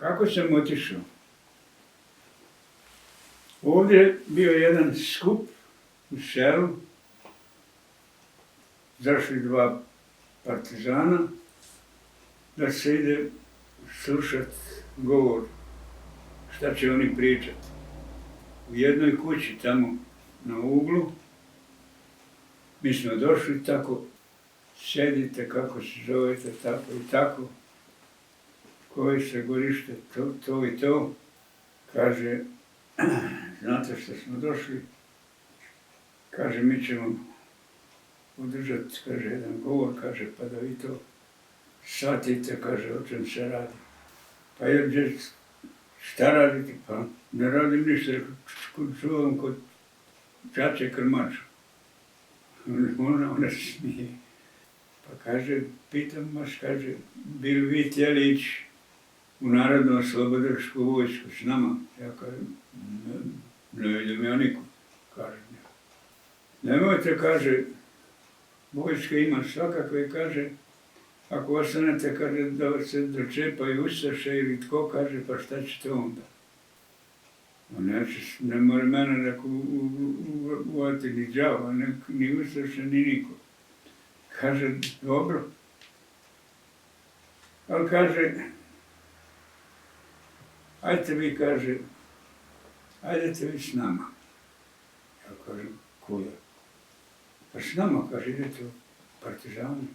Kako sam otišao? Ovdje je bio jedan skup u selu, zašli dva partizana da se ide slušat govor, šta će oni pričat. U jednoj kući tamo na uglu, mi smo došli tako, sjedite, kako se zovete, tako i tako, koje se godište, to i to, kaže, znate što smo došli, kaže, mi ćemo održati, kaže, jedan govor, kaže, pa da vi to shvatite, kaže, o čem se radi. Pa je, šta radite? Pa ne radim ništa, čuvam kod čače Krmača. Ona se smije. Pa kaže, pitam vas, kaže, bi li vi htjeli ići u Narodnu oslobodilačku vojsku s nama? Ja kažem, ne idem ja nikud, kaže. Nemojte, kaže, vojske ima svakakve, kaže, ako ostanete, kaže, da vas se dočepaju ustaše ili tko, kaže, pa šta ćete onda? Ne mora mene neko uvati ni đava, ni ustaše, ni niko. Kaže, dobro. Ali kaže, ajte vi, kaže, ajdete vi s nama. Ja kažem, kuda? Pa s nama, kaže, idete u partizani.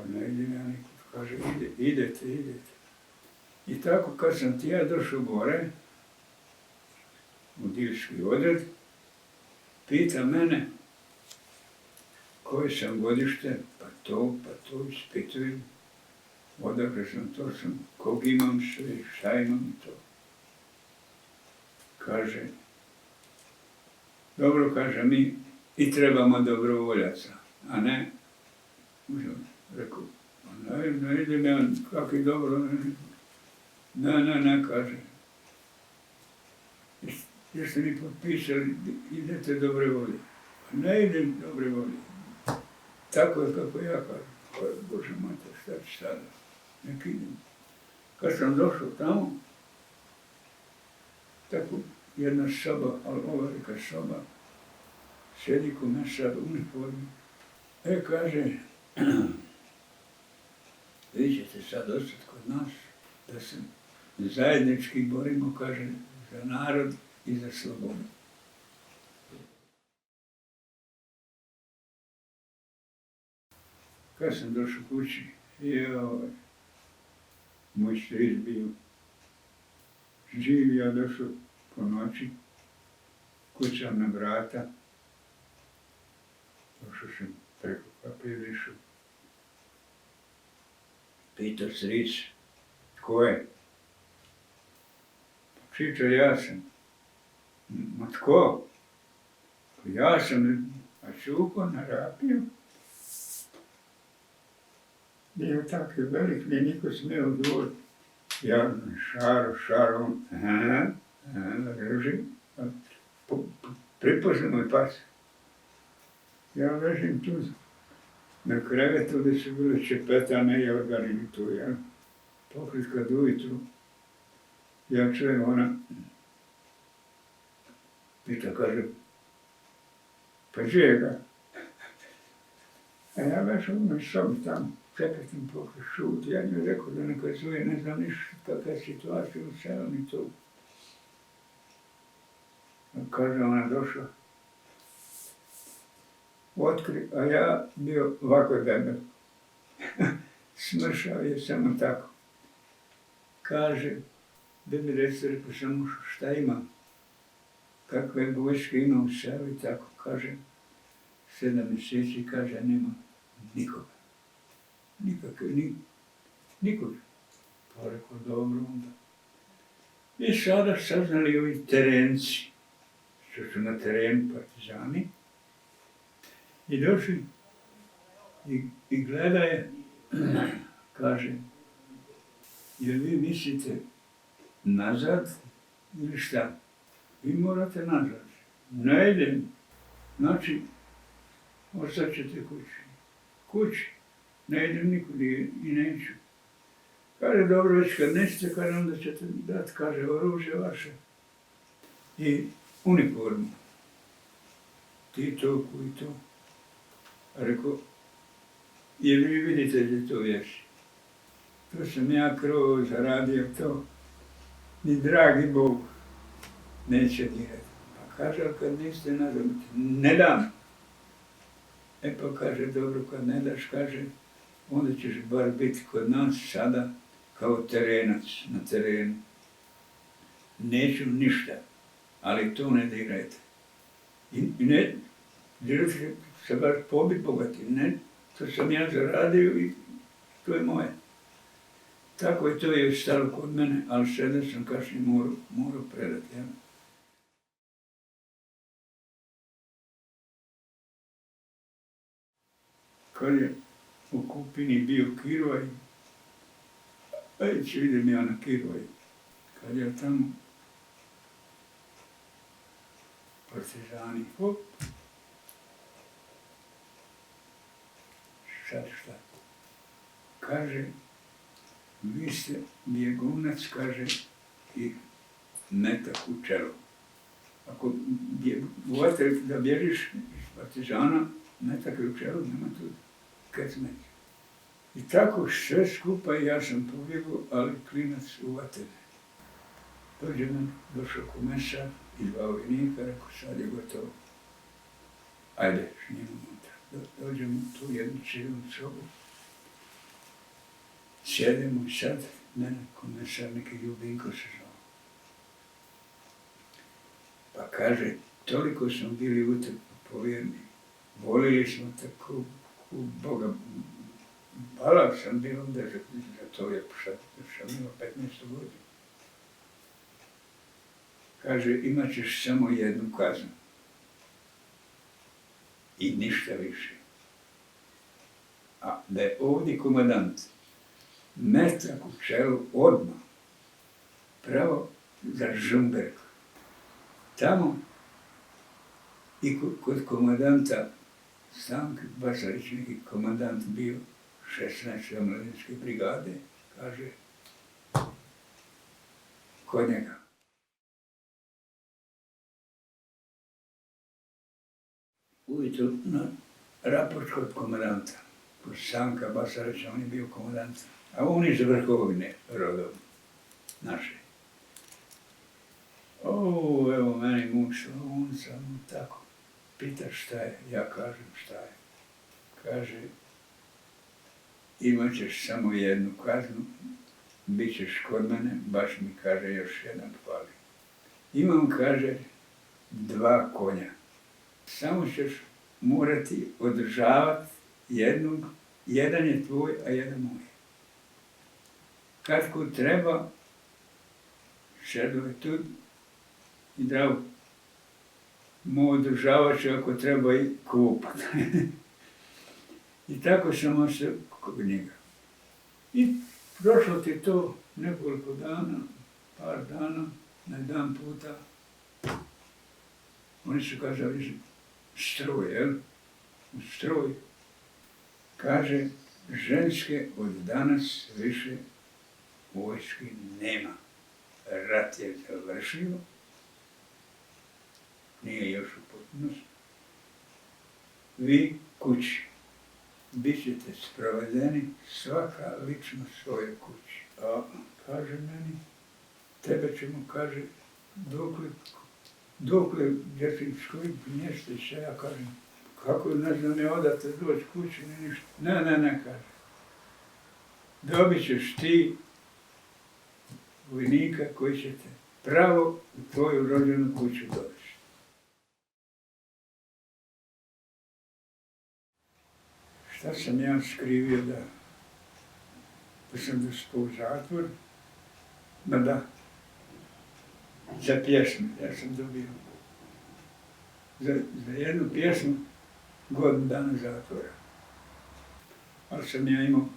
Ne idem ja nikud, kaže, idete. I tako, kad sam ti ja došao gore, u divski odred, pita mene koje sam godište, pa to ispitujem, odakle sam, to sam, kog imam sve, šta imam i to. Kaže, dobro, kaže, mi i trebamo dobrovoljaca, a ne, rekao, ne idem ja, kakvi dobro, ne, kaže. Jeste mi potpisali, idete dobre volje. Pa ne idem dobre volje. Tako je kako ja kažem. Bože mater, šta ću sada? Nek idem. Kad sam došao tamo, tako jedna soba, ali ovelika soba, sjedi komesar u uniformi. Kaže, vi ćete sad ostati kod nas, da se zajednički borimo, kaže, za narod i za slobodu. Kad sam došao kući, moj stric bio živ, ja došao po noći, kucam na vrata, došao sam preko kapelišu, pitao stric, tko je? Čičo, ja sam. Ma tko? Ja sam, a Čuko narapio. Bio tako velik, nije niko smio odgovoriti. Ja, Šaro, ležim, pripoznao moj pas. Ja ležim tu na krevetu gdje su bile čepetane i organi tu, jel? Pokrit kad ujutru, ja čujem, ona pita, kaže, pa gdje je ga? A ja već u sobi tamo, čepetim pokrit, šut, ja njoj rekao da neka zuje, ne znam ništa kakva je situacija u selu ni to. Kaže, ona došla, otkri, a ja bio ovako debel. Smršao je samo tako. Kaže, da mi recite, rekao samo šta imam, kakve vojske imam u selu i tako, kaže, 7 mjeseci, kaže, nema nikoga. Nikoga. Pa rekao, dobro onda. I sada saznali ovi terenci, što su na terenu partizani, i došli i gledaje, kaže, jel vi mislite nazad ili šta? Vi morate nazad. Ne idem. Znači, ostat ćete kući. Ne idem nikud i neću. Kaže, Kaže, dobro, već kad nećete, kaže, onda ćete dati, kaže, oružje vaše i uniformu. Ti toliko i to. Rekao, jer vi vidite da to vješi. To sam ja krovo zaradio to. Ni dragi Bog neće dirati. Pa kaže, ali kad niste nazvati, ne dam. E pa kaže, dobro, kad ne daš, kaže, onda ćeš bar biti kod nas sada kao terenac na terenu. Neću ništa, ali to ne dirajte. I ne, dirajte se baš pobit bogati, ne, to sam ja zaradio i to je moje. Tako je to i ostalo kod mene, ali sada sam kasnije morao predati. Ja. Kad je u Kupini bio Kirvaj, već idem ja na Kirvaj. Kad je tamo partizani, hop, sad šta? Kaže, vi ste bjegunac, kaže, i metak u čelo. Ako uvate da bježiš iz partizana, metak je u čelo, nema tu kecmeć. I tako sve skupa ja sam pobjegao, ali klinac uvate me. Došao komesar iz vojnika, rekao, sad je gotovo. Ajde, snimamo unutra. Dođemo tu jednu civilnu sobu. Sjedemo i sad, mene komesar neki Ljubinko se zvao. Pa kaže, toliko smo bili u te povjerni, volili smo tako u Boga. Balav sam bio onda za to je sam imao 15 godina. Kaže, imat ćeš samo jednu kaznu. I ništa više. A da je ovdje komandant metak u čelu odmah, pravo za Žumberg. Tamo i kod komandanta Stanke Basarić, neki komandant bio 16. omladinske brigade, kaže, kod njega. Ujutro na raport kod komandanta, kod Stanka Basarića, on je bio komandant, a on iz Vrhovine rodom naše. Evo meni mučilo, on sam tako pita šta je, ja kažem šta je. Kaže, imat ćeš samo jednu kaznu, bit ćeš kod mene, baš mi kaže još jedan fali. Imam, kaže, 2 konja. Samo ćeš morati održavati jednog, jedan je tvoj, a jedan moj. Kad ko treba, sedlo je tu i drago. Moj održavač ako treba i kupat. I tako sam ostao kod njega. I prošlo ti to nekoliko dana, par dana, na jedan puta. Oni su kazali stroj, jel? U stroj. Kaže, ženske od danas više u vojski nema. Rat je završio. Nije još u potpunosti. Vi kući. Bit ćete sprovedeni svaka lično svoje kući. A kaže meni, tebe ćemo, kaže, dokle djetinskoj mjestiš, ja kažem, kako ne znam ne odate doći kući, ni ništa. Ne, kaže. Dobit ćeš ti vojnika koji će te pravo u tvoju rođenu kuću dovesti. Šta sam ja skrivio da sam došao u zatvor, da, za pjesmu, ja sam dobio za jednu pjesmu godinu dana zatvora. Ali sam ja imao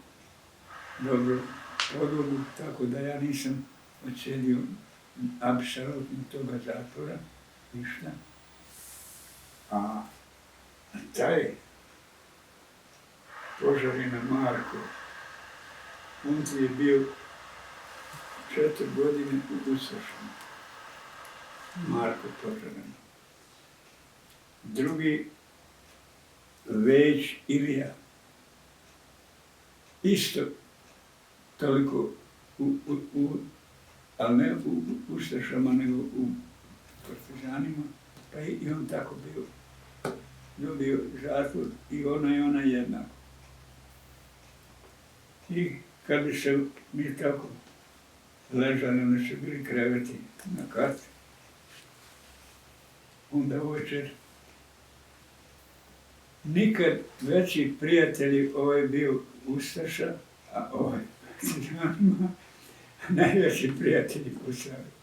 dobru podlogu, tako da ja nisam odsjedio apsolutno toga zatvora, ništa. A taj Požarina Marko, on ti je bio 4 godine u Ustašama. Marko Požaran. Drugi, Već Ilija. Isto toliko, ali ne u Ustašama, nego u partizanima, pa i on tako bio. Dobio zatvor i ona jednako. I kad bi se mi tako ležali, onda su bili kreveti na kati, onda uvečer nikad veći prijatelji, ovaj bio Ustaša, a ovaj partizanima, najveći prijatelji Husari.